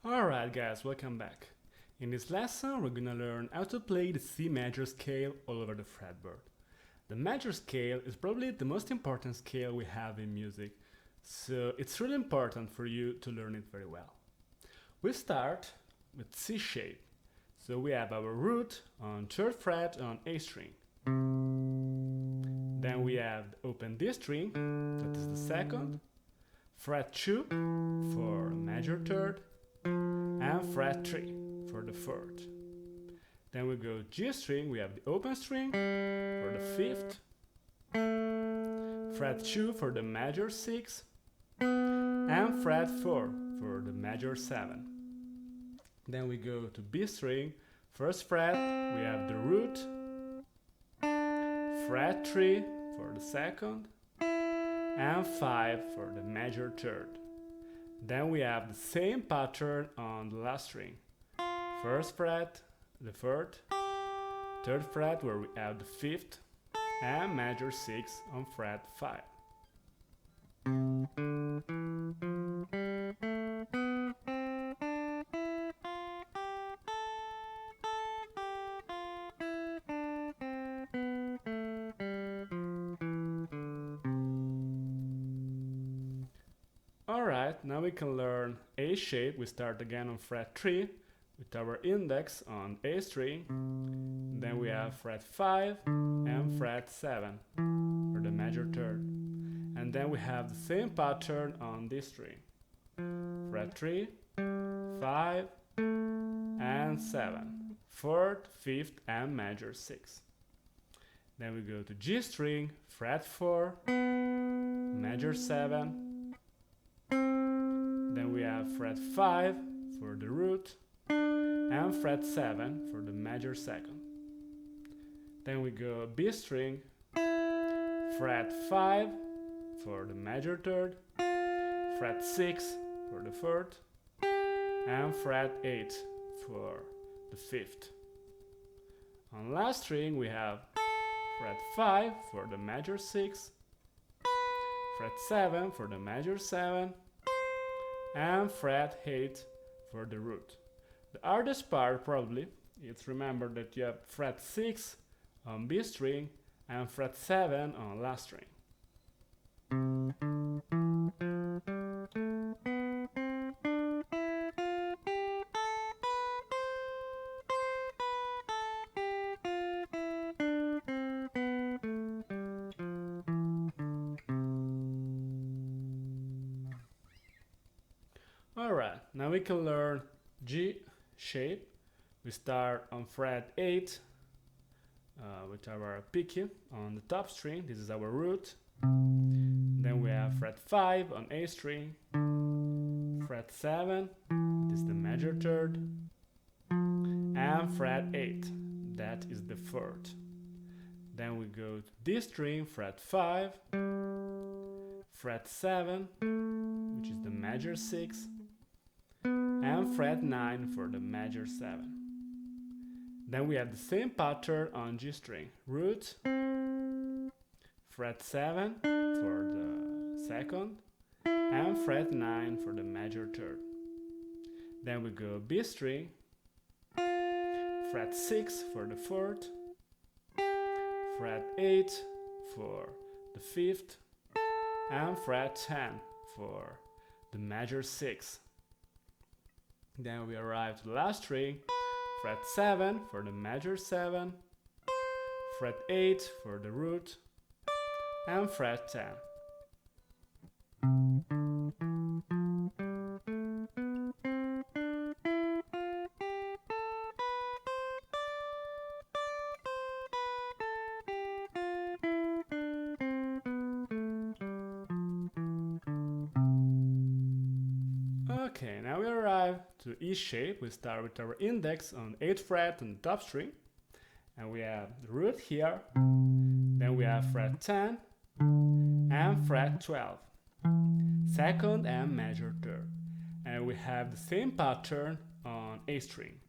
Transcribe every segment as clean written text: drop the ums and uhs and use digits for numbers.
Alright guys, welcome back. In this lesson we're gonna learn how to play the C major scale all over the fretboard. The major scale is probably the most important scale we have in music, so it's really important for you to learn it very well. We start with C shape. So we have our root on 3rd fret on A string. Then we have the open D string, that is the 2nd, fret 2 for major 3rd, and fret 3 for the 4th. Then we go G string, we have the open string for the 5th, fret 2 for the major 6, and fret 4 for the major 7. Then we go to B string, 1st fret, we have the root, fret 3 for the 2nd, and 5 for the major 3rd. Then we have the same pattern on the last string. 1st fret, the 3rd, 3rd fret where we have the 5th, and major 6 on fret 5. Alright, now we can learn A shape. We start again on fret 3 with our index on A string. Then we have fret 5 and fret 7 for the major 3rd. And then we have the same pattern on this string. Fret 3, 5, and 7. 4th, 5th, and major 6. Then we go to G string, fret 4, major 7. Then we have fret 5 for the root and fret 7 for the major 2nd. Then we go B string, fret 5 for the major 3rd, fret 6 for the 4th, and fret 8 for the 5th. On last string we have fret 5 for the major 6, fret 7 for the major 7, and fret 8 for the root. The hardest part probably is remember that you have fret 6 on B string and fret 7 on last string. Alright, now we can learn G shape. We start on fret 8 with our picky on the top string. This is our root. Then we have fret 5 on A string, fret 7, this is the major 3rd, and fret 8, that is the 4th. Then we go to D string, fret 5, fret 7, which is the major 6, and fret 9 for the major 7. Then we have the same pattern on G string, root, fret 7 for the 2nd, and fret 9 for the major 3rd. Then we go B string, fret 6 for the 4th, fret 8 for the 5th, and fret 10 for the major 6. Then we arrive to the last string, fret 7 for the major 7, fret 8 for the root, and fret 10. Okay, now we arrive to E shape. We start with our index on 8th fret on the top string, and we have the root here. Then we have fret 10 and fret 12, 2nd and major 3rd. And we have the same pattern on A string.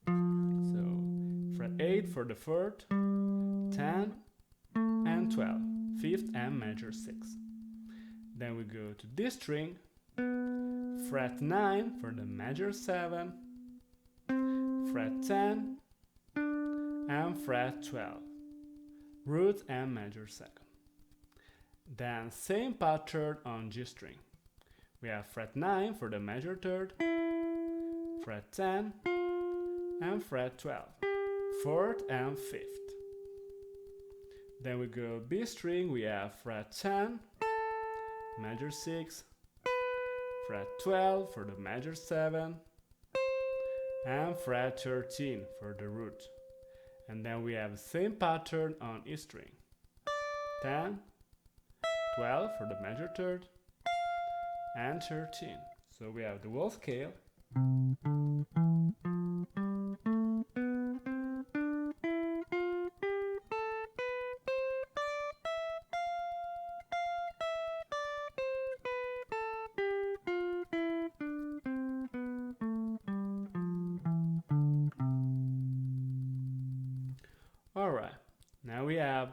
So fret 8 for the 3rd, 10 and 12, 5th and major 6. Then we go to D string, fret 9 for the major 7, fret 10, and fret 12, root and major 2nd. Then same pattern on G string. We have fret 9 for the major 3rd, fret 10, and fret 12, 4th and 5th. Then we go B string, we have fret 10, major 6, fret 12 for the major 7, and fret 13 for the root. And then we have the same pattern on E string. 10, 12 for the major 3rd, and 13. So we have the whole scale. Alright, now we have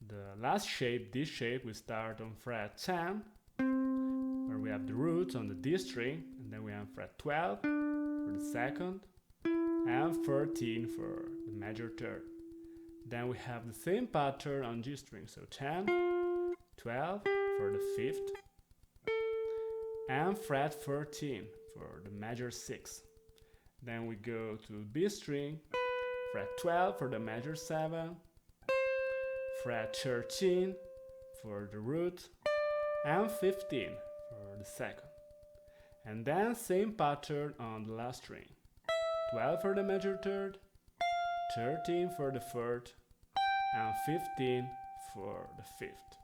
the last shape, this shape. We start on fret 10, where we have the root on the D string, and then we have fret 12 for the 2nd, and 13 for the major 3rd. Then we have the same pattern on G string, so 10, 12 for the 5th, and fret 13 for the major 6. Then we go to B string, fret 12 for the major 7, fret 13 for the root, and 15 for the 2nd. And then same pattern on the last string. 12 for the major 3rd, 13 for the 4th, and 15 for the 5th.